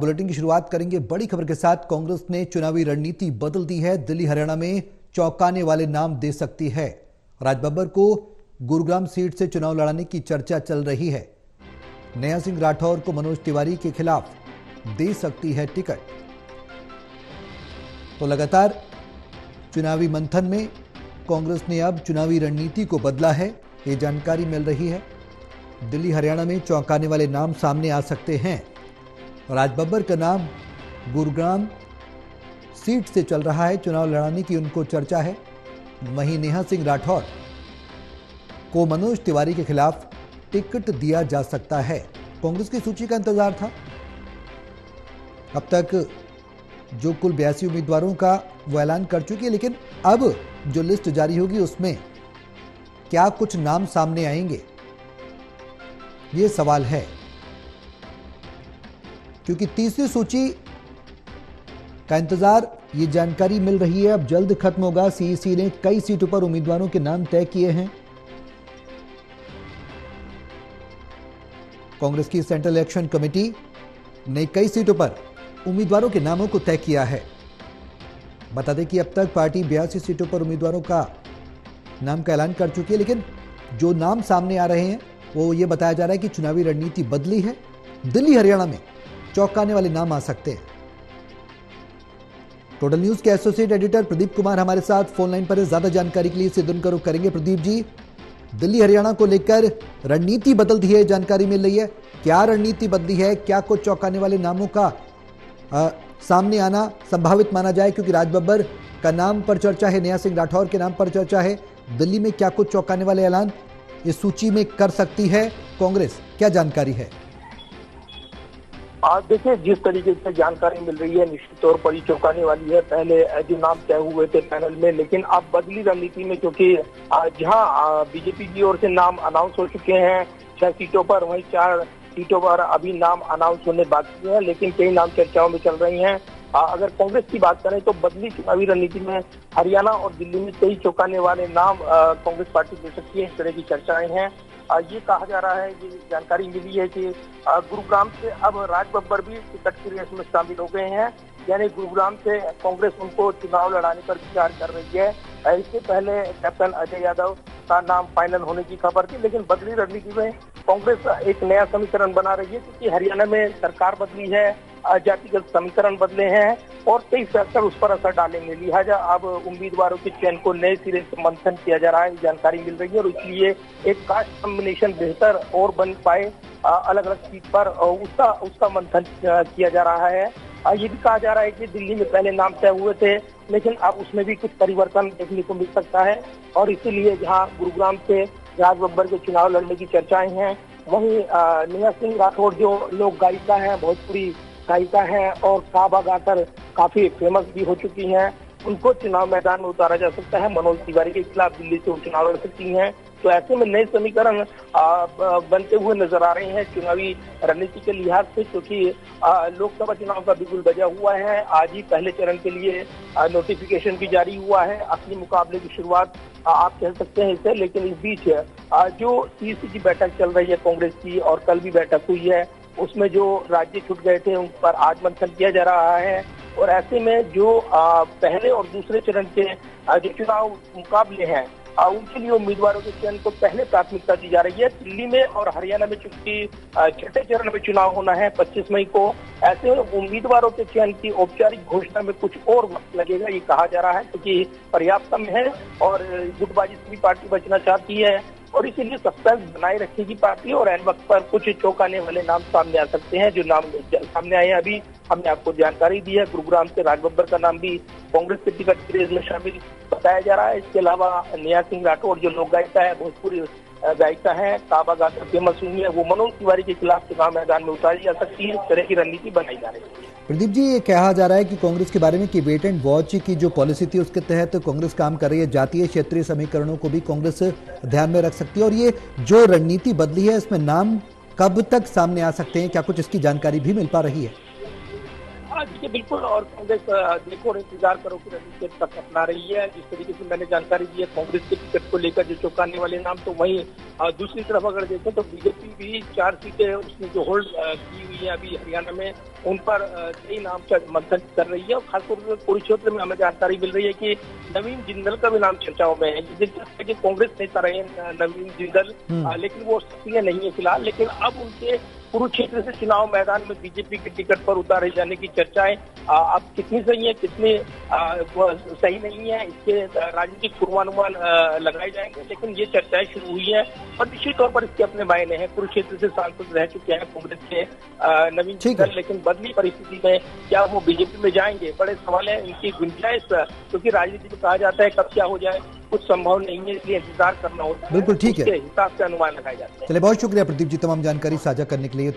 Bulletin की शुरुआत करेंगे बड़ी खबर के साथ। कांग्रेस ने चुनावी रणनीति बदल दी है। दिल्ली हरियाणा में चौंकाने वाले नाम दे सकती है। राज बब्बर को गुरुग्राम सीट से चुनाव लड़ाने की चर्चा चल रही है। नेहा सिंह राठौर को मनोज तिवारी के खिलाफ दे सकती है टिकट। तो लगातार चुनावी मंथन में कांग्रेस ने अब चुनावी रणनीति को बदला है, ये जानकारी मिल रही है। दिल्ली हरियाणा में चौंकाने वाले नाम सामने आ सकते हैं। राज बब्बर का नाम गुरुग्राम सीट से चल रहा है, चुनाव लड़ाने की उनको चर्चा है। वहीं नेहा सिंह राठौर को मनोज तिवारी के खिलाफ टिकट दिया जा सकता है। कांग्रेस की सूची का इंतजार था। अब तक जो कुल 82 उम्मीदवारों का वो ऐलान कर चुकी है, लेकिन अब जो लिस्ट जारी होगी उसमें क्या कुछ नाम सामने आएंगे, ये सवाल है। क्योंकि तीसरी सूची का इंतजार, ये जानकारी मिल रही है, अब जल्द खत्म होगा। सीईसी ने कई सीटों पर उम्मीदवारों के नाम तय किए हैं। कांग्रेस की सेंट्रल इलेक्शन कमेटी ने कई सीटों पर उम्मीदवारों के नामों को तय किया है। बता दें कि अब तक पार्टी 82 सीटों पर उम्मीदवारों का नाम का ऐलान कर चुकी है, लेकिन जो नाम सामने आ रहे हैं वो ये बताया जा रहा है कि चुनावी रणनीति बदली है। दिल्ली हरियाणा में चौंकाने वाले नाम आ सकते हैं। टोटल न्यूज के एसोसिएट एडिटर प्रदीप कुमार हमारे साथ फोन लाइन पर है। ज्यादा जानकारी के लिए सिद्धन करो करेंगे। प्रदीप जी, दिल्ली हरियाणा को लेकर रणनीति बदल दी है, जानकारी मिल रही है। क्या रणनीति बदली है? क्या कुछ चौंकाने वाले नामों का सामने आना संभावित माना जाए? क्योंकि राज बब्बर का नाम पर चर्चा है, नेहा सिंह राठौर के नाम पर चर्चा है। दिल्ली में क्या कुछ चौंकाने वाले ऐलान इस सूची में कर सकती है कांग्रेस? क्या जानकारी है? आज देखिए, जिस तरीके से जानकारी मिल रही है निश्चित तौर पर ही चौंकाने वाली है। पहले जो नाम तय हुए थे पैनल में, लेकिन अब बदली रणनीति में, क्योंकि जहां बीजेपी की ओर से नाम अनाउंस हो चुके हैं 6 सीटों पर, वहीं 4 सीटों पर अभी नाम अनाउंस होने बाकी है, लेकिन कई नाम चर्चाओं में चल रही हैं। अगर कांग्रेस की बात करें तो बदली चुनावी रणनीति में हरियाणा और दिल्ली में कई चौंकाने वाले नाम कांग्रेस पार्टी दे सकती है, इस तरह की चर्चाएं हैं। ये कहा जा रहा है, ये जानकारी मिली है कि गुरुग्राम से अब राज बब्बर भी टिकट की रेस में शामिल हो गए हैं। यानी गुरुग्राम से कांग्रेस उनको चुनाव लड़ाने पर विचार कर रही है। इससे पहले कैप्टन अजय यादव का नाम फाइनल होने की खबर थी, लेकिन बदली रणनीति में कांग्रेस एक नया समीकरण बना रही है, क्योंकि हरियाणा में सरकार बदली है, जातिगत समीकरण बदले हैं और कई फैक्टर उस पर असर डालेंगे। लिहाजा अब उम्मीदवारों के चयन को नए सिरे से मंथन किया जा रहा है, जानकारी मिल रही है, और इसलिए एक कास्ट कॉम्बिनेशन बेहतर और बन पाए अलग अलग सीट पर उसका मंथन किया जा रहा है। ये भी कहा जा रहा है कि दिल्ली में पहले नाम तय हुए थे, लेकिन अब उसमें भी कुछ परिवर्तन देखने को मिल सकता है, और इसीलिए जहां गुरुग्राम से राज बब्बर के चुनाव लड़ने की चर्चाएं हैं, वहीं नेहा सिंह राठौर जो लोक गायिका है, भोजपुरी गायिका है और काबा गाकर काफी फेमस भी हो चुकी हैं, उनको चुनाव मैदान में उतारा जा सकता है। मनोज तिवारी के खिलाफ दिल्ली से चुनाव लड़ सकती हैं। तो ऐसे में नए समीकरण बनते हुए नजर आ रहे हैं चुनावी रणनीति के लिहाज से, क्योंकि लोकसभा चुनाव का बिगुल बजा हुआ है। आज ही पहले चरण के लिए नोटिफिकेशन भी जारी हुआ है। असली मुकाबले की शुरुआत आप कह सकते हैं इसे, लेकिन इस बीच जो सीईसी की बैठक चल रही है कांग्रेस की, और कल भी बैठक हुई है, उसमें जो राज्य छूट गए थे उन पर आज मंथन किया जा रहा है। और ऐसे में जो पहले और दूसरे चरण के जो चुनाव मुकाबले हैं, उनके लिए उम्मीदवारों के चयन को पहले प्राथमिकता दी जा रही है। दिल्ली में और हरियाणा में चूंकि छठे चरण में चुनाव होना है 25 मई को, ऐसे में उम्मीदवारों के चयन की औपचारिक घोषणा में कुछ और वक्त लगेगा, ये कहा जा रहा है, क्योंकि पर्याप्त समय है और गुटबाजी से भी पार्टी बचना चाहती है, और इसीलिए सस्पेंस बनाए रखेगी पार्टी, और एन वक्त पर कुछ चौंकाने वाले नाम सामने आ सकते हैं। जो नाम सामने आए हैं अभी हमने आपको जानकारी दी है। गुरुग्राम से राज बब्बर का नाम भी कांग्रेस के टिकट की रेस में शामिल बताया जा रहा है। इसके अलावा नेहा सिंह राठौर जो लोक गायिका है, भोजपुरी गायिका है, काबा गाकर फेमस हुई है, वो मनोज तिवारी के खिलाफ चुनाव मैदान में उतारी जा सकती है। इस तरह की रणनीति बनाई जा रही है। प्रदीप जी, ये कहा जा रहा है कि कांग्रेस के बारे में कि वेट एंड वॉच की जो पॉलिसी थी उसके तहत कांग्रेस काम कर रही है। जातीय क्षेत्रीय समीकरणों को भी कांग्रेस ध्यान में रख सकती है, और ये जो रणनीति बदली है इसमें नाम कब तक सामने आ सकते हैं? क्या कुछ इसकी जानकारी भी मिल पा रही है? देखिए, बिल्कुल, और कांग्रेस देखो और इंतजार करो की रणनीति तक अपना रही है। जिस तरीके से मैंने जानकारी दी है कांग्रेस के टिकट को लेकर जो चौंकाने वाले नाम, तो वहीं दूसरी तरफ अगर देखें तो बीजेपी भी 4 सीटें उसने जो होल्ड की हुई है अभी हरियाणा में, उन पर कई नाम मंथन कर रही है और खासतौर पर कुरुक्षेत्र में हमें जानकारी मिल रही है कि नवीन जिंदल का भी नाम चर्चाओं में है। दिलचस्प है कि कांग्रेस नेता रहे नवीन जिंदल, लेकिन वो सक्रिय नहीं है फिलहाल। लेकिन अब उनके कुरुक्षेत्र से चुनाव मैदान में बीजेपी के टिकट पर उतारे जाने की चर्चाएं अब कितनी सही है कितनी सही नहीं है, इसके राजनीतिक पूर्वानुमान लगाए जाएंगे। लेकिन ये चर्चाएं शुरू हुई है और निश्चित तौर पर इसके अपने मायने हैं। कुरुक्षेत्र से सांसद रह चुके हैं कांग्रेस के नवीन जिंदल, लेकिन बदली परिस्थिति में क्या वो बीजेपी में जाएंगे, बड़े सवाल है। इनकी गुंजाइश, क्योंकि राजनीति में कहा जाता है कब क्या हो जाए कुछ संभव नहीं है, इसलिए इंतजार करना होता है। बिल्कुल ठीक है, उसके हिसाब से अनुमान लगाए जाते हैं। चलिए बहुत शुक्रिया प्रदीप जी तमाम जानकारी साझा करने के लिए।